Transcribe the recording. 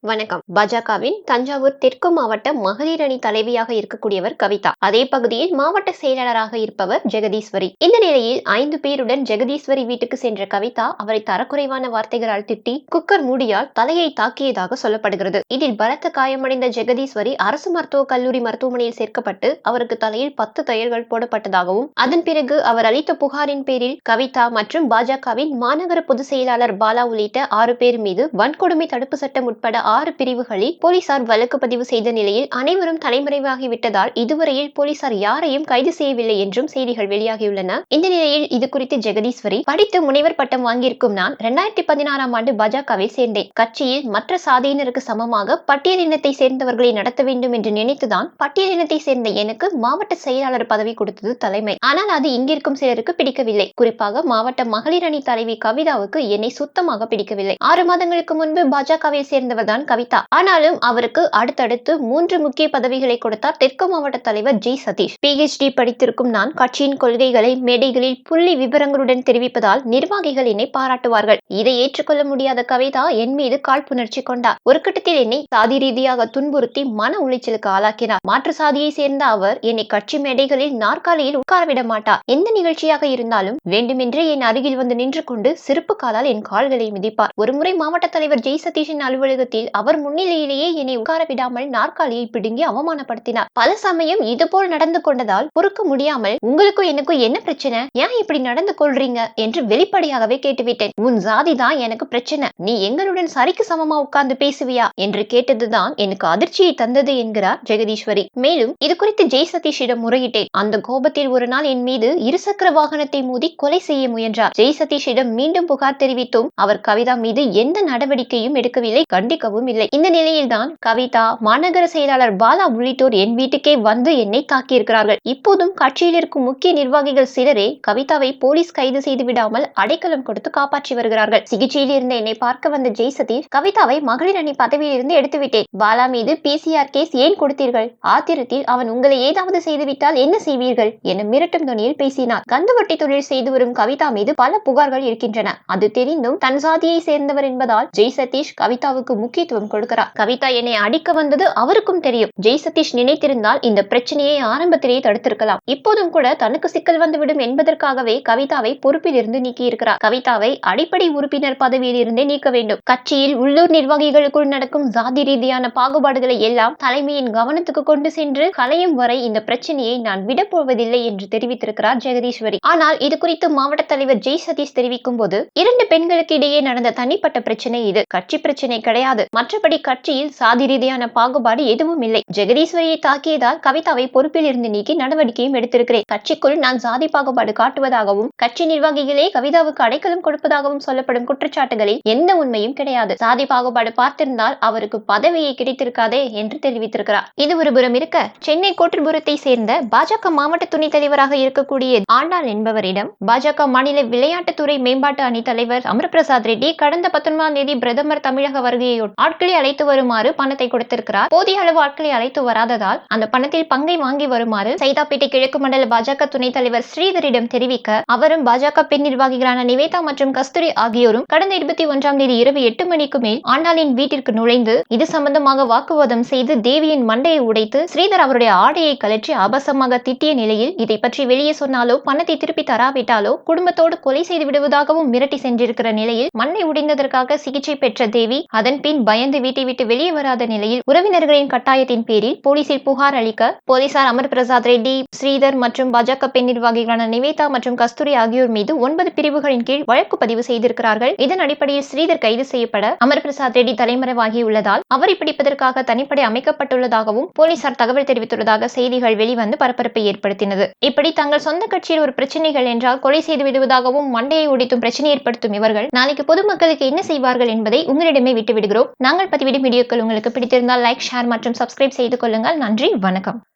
வணக்கம். பாஜகவின் தஞ்சாவூர் தெற்கு மாவட்ட மகளிர் அணி தலைவியாக இருக்கக்கூடியவர் கவிதா. அதே பகுதியில் மாவட்ட செயலாளராக இருப்பவர் ஜெகதீஸ்வரி. இந்த நிலையில் 5 பேருடன் ஜெகதீஸ்வரி வீட்டுக்கு சென்ற கவிதா அவரை தரக்குறைவான வார்த்தைகளால் திட்டி குக்கர் மூடியால் தலையை தாக்கியதாக சொல்லப்படுகிறது. இதில் பலத்த காயமடைந்த ஜெகதீஸ்வரி அரசு மருத்துவக் கல்லூரி மருத்துவமனையில் சேர்க்கப்பட்டு அவருக்கு தலையில் 10 தையல்கள் போடப்பட்டதாகவும், அதன் பிறகு அவர் அளித்த புகாரின் பேரில் கவிதா மற்றும் பாஜகவின் மாநகர பொதுச் செயலாளர் பாலா உள்ளிட்ட 6 பேர் மீது வன்கொடுமை தடுப்பு சட்டம் உட்பட 6 பிரிவுகளில் போலீசார் வழக்கு பதிவு செய்த நிலையில் அனைவரும் தலைமறைவாகிவிட்டதால் இதுவரையில் போலீசார் யாரையும் கைது செய்யவில்லை என்றும் செய்திகள் வெளியாகியுள்ளன. இந்த நிலையில் இது குறித்து ஜெகதீஸ்வரி, படித்து முனைவர் பட்டம் வாங்கியிருக்கும் நான் 2016ஆம் ஆண்டு பாஜகவில் சேர்ந்தேன். கட்சியில் மற்ற சாதியினருக்கு சமமாக பட்டியலினத்தை சேர்ந்தவர்களை நடத்த வேண்டும் என்று நினைத்துதான் பட்டியலினத்தை சேர்ந்த எனக்கு மாவட்ட செயலாளர் பதவி கொடுத்தது தலைமை. ஆனால் அது இங்கிருக்கும் சிலருக்கு பிடிக்கவில்லை. குறிப்பாக மாவட்ட மகளிர் அணி தலைவி கவிதாவுக்கு என்னை சுத்தமாக பிடிக்கவில்லை. 6 மாதங்களுக்கு முன்பு பாஜகவில் சேர்ந்தவர் தான் கவிதா. ஆனாலும் அவருக்கு அடுத்தடுத்து 3 முக்கிய பதவிகளை கொடுத்தார் தெற்கு மாவட்ட தலைவர் ஜி சதீஷ். PhD படித்திருக்கும் நான் கட்சியின் கொள்கைகளை மேடைகளில் புள்ளி விவரங்களுடன் தெரிவிப்பதால் நிர்வாகிகள் என்னை பாராட்டுவார்கள். இதை ஏற்றுக்கொள்ள முடியாத கவிதா என் மீது காழ்ப்புணர்ச்சி கொண்டார். ஒரு கட்டத்தில் என்னை சாதி ரீதியாக துன்புறுத்தி மன உளைச்சலுக்கு ஆளாக்கினார். மாற்று சாதியை சேர்ந்த அவர் என்னை கட்சி மேடைகளில் நாற்காலியில் உட்காரவிட மாட்டார். எந்த நிகழ்ச்சியாக இருந்தாலும் வேண்டுமென்றே என் அருகில் வந்து நின்று கொண்டு செருப்பு காலால் என் கால்களை மிதிப்பார். ஒருமுறை மாவட்ட தலைவர் ஜெய் சதீஷின் அலுவலகத்தில் அவர் முன்னிலையிலேயே என்னை உட்கார விடாமல் நாற்காலியை பிடுங்கி அவமானப்படுத்தினார். பல சமயம் இதுபோல் நடந்து கொண்டதால் பொறுக்க முடியாமல், உங்களுக்கும் எனக்கும் என்ன பிரச்சனை, ஏன் இப்படி நடந்து கொள்றீங்க என்று வெளிப்படையாகவே கேட்டுவிட்டேன். உன் ஜாதி தான் எனக்கு பிரச்சனை, நீ எங்களுடன் சரிக்கு சமமா உட்கார்ந்து பேசுவியா என்று கேட்டதுதான் எனக்கு அதிர்ச்சியை தந்தது என்கிறார் ஜெகதீஸ்வரி. மேலும் இது குறித்து ஜெய் சதீஷிடம் முறையிட்டேன். அந்த கோபத்தில் ஒரு நாள் என் மீது இருசக்கர வாகனத்தை மோதி கொலை செய்ய முயன்றார். ஜெய் சதீஷிடம் மீண்டும் புகார் தெரிவித்தும் அவர் கவிதா மீது எந்த நடவடிக்கையும் எடுக்கவில்லை, கண்டிக்கவும் இல்லை. இந்த நிலையில்தான் கவிதா, மாநகர செயலாளர் பாலா உள்ளிட்டோர் என் வீட்டுக்கே வந்து என்னை தாக்கியிருக்கிறார்கள். இப்போதும் கட்சியில் இருக்கும் முக்கிய நிர்வாகிகள் சிலரே கவிதாவை போலீஸ் கைது செய்து விடாமல் அடைக்கலம் கொடுத்து காப்பாற்றி வருகிறார்கள். சிகிச்சையில் இருந்த என்னை பார்க்க வந்த ஜெய் சதீஷ், கவிதாவை மகளிர் அணி பதவியில் இருந்து எடுத்துவிட்டேன். பாலா மீது PCR கேஸ் ஏன் கொடுத்தீர்கள்? ஆத்திரத்தில் அவன் உங்களை ஏதாவது செய்துவிட்டால் என்ன செய்வீர்கள் என மிரட்டும் துணியில் பேசினார். கந்துவட்டி தொழில் செய்து வரும் கவிதா மீது பல புகார்கள் இருக்கின்றன. அது தெரிந்தும் தன் சாதியை சேர்ந்தவர் என்பதால் ஜெய் சதீஷ் கவிதாவுக்கு முக்கியத்துவம் கொடுக்கிறார். கவிதா என்னை அடிக்க வந்தது அவருக்கும் தெரியும். ஜெய் சதீஷ் நினைத்திருந்தால் இந்த பிரச்சனையை ஆரம்பத்திலேயே தடுத்திருக்கலாம். இப்போதும் கூட தனக்கு சிக்கல் வந்துவிடும் என்பதற்காகவே கவிதாவை பொறுப்பில் இருந்து நீக்கி இருக்கிறார். கவிதாவை அடிப்படை உறுப்பினர் பதவியில் இருந்தே நீக்க வேண்டும். கட்சியில் உள்ளூர் நிர்வாகிகளுக்குள் நடக்கும் ஜாதி ரீதியான பாகுபாடுகளை எல்லாம் தலைமையின் கவனத்துக்கு கொண்டு சென்று களையும் வரை இந்த பிரச்சனையை நான் விடப்போவதில்லை என்று தெரிவித்திருக்கிறார் ஜெகதீஸ்வரி. ஆனால் இது குறித்து மாவட்ட தலைவர் ஜெய் சதீஷ் தெரிவிக்கும் போது, 2 பெண்களுக்கு இடையே நடந்த தனிப்பட்ட பிரச்சனை இது, கட்சி பிரச்சனை கிடையாது. மற்றபடி கட்சியில் சாதி ரீதியான பாகுபாடு எதுவும் இல்லை. ஜெகதீஸ்வரியை தாக்கியதால் கவிதாவை பொறுப்பில் இருந்து நீக்கி நடவடிக்கையும் எடுத்திருக்கிறேன். கட்சிக்குள் நான் சாதி பாகுபாடு காட்டுவதாகவும் கட்சி நிர்வாகிகளே கவிதாவுக்கு அடைக்கலம் கொடுப்பதாகவும் சொல்லப்படும் குற்றச்சாட்டுகளில் எந்த உண்மையும் கிடையாது. சாதி பாகுபாடு பார்த்திருந்தால் அவருக்கு பதவியை கிடைத்திருக்காதே என்று தெரிவித்திருக்கிறார். இது ஒருபுறம் இருக்க, சென்னை கோட்டூர்புரத்தை சேர்ந்த பாஜக மாவட்ட துணைத் தலைவராக இருக்கக்கூடிய ஆண்டாள் என்பவரிடம் பாஜக மாநில விளையாட்டுத்துறை மேம்பாட்டு அணி தலைவர் அமர்பிரசாத் ரெட்டி கடந்த 19ஆம் தேதி பிரதமர் தமிழக வருகையொட்டி ஆட்களை அழைத்து வருமாறு பணத்தை கொடுத்திருக்கிறார். போதிய அளவு ஆட்களை அழைத்து வராததால் அந்த பணத்தில் பங்கை வாங்கி வருமாறு சைதாப்பேட்டை கிழக்கு மண்டல பாஜக துணைத் தலைவர் ஸ்ரீதரிடம் தெரிவிக்க, அவரும் பாஜக பெண் நிர்வாகிகளான நிவேதா மற்றும் கஸ்தூரி ஆகியோரும் கடந்த 21ஆம் தேதி இரவு 8 மணிக்கு மேல் ஆண்டாளின் வீட்டிற்கு நுழைந்து இது சம்பந்தமாக வாக்குவாதம் செய்து தேவியின் மண்டையை உடைத்து ஸ்ரீதர் அவருடைய ஆடையை கலற்றி ஆபாசமாக திட்டிய நிலையில், இதை பற்றி வெளியே சொன்னாலோ பணத்தை திருப்பி தராவிட்டாலோ குடும்பத்தோடு கொலை செய்து விடுவதாகவும் மிரட்டி சென்றிருக்கிற நிலையில், மண்ணை உடைந்ததற்காக சிகிச்சை பெற்ற தேவி அதன் பின் பயந்து வீட்டை விட்டு வெளியே வராத நிலையில் உறவினர்களின் கட்டாயத்தின் பேரில் போலீசில் புகார் அளிக்க, போலீசார் அமர்பிரசாத் ரெட்டி, ஸ்ரீதர் மற்றும் பாஜக பெண் நிர்வாகிகளான நிவேதா மற்றும் கஸ்தூரி ஆகியோர் மீது 9 பிரிவுகளின் கீழ் வழக்கு பதிவு செய்திருக்கிறார்கள். இதன் அடிப்படையில் ஸ்ரீதர் கைது செய்யப்பட அமர்பிரசாத் ரெட்டி தலைமறைவாகியுள்ளதால் அவரை பிடிப்பதற்காக தனிப்படை அமைக்கப்பட்டுள்ளதாகவும் போலீசார் தகவல் தெரிவித்துள்ளதாக செய்திகள் வெளிவந்து பரபரப்பை ஏற்படுத்தினது. இப்படி தங்கள் சொந்த கட்சியில் ஒரு பிரச்சனைகள் என்றால் கொலை செய்து விடுவதாகவும் மண்டையை உடைத்தும் பிரச்சனை ஏற்படுத்தும் இவர்கள் நாளைக்கு பொதுமக்களுக்கு என்ன செய்வார்கள் என்பதை உங்களிடமே விட்டு விடுகிறோம். நாங்கள் பதிவிடும் வீடியோக்கள் உங்களுக்கு பிடித்திருந்தால் லைக், ஷேர் மற்றும் சப்ஸ்கிரைப் செய்து கொள்ளுங்கள். நன்றி, வணக்கம்.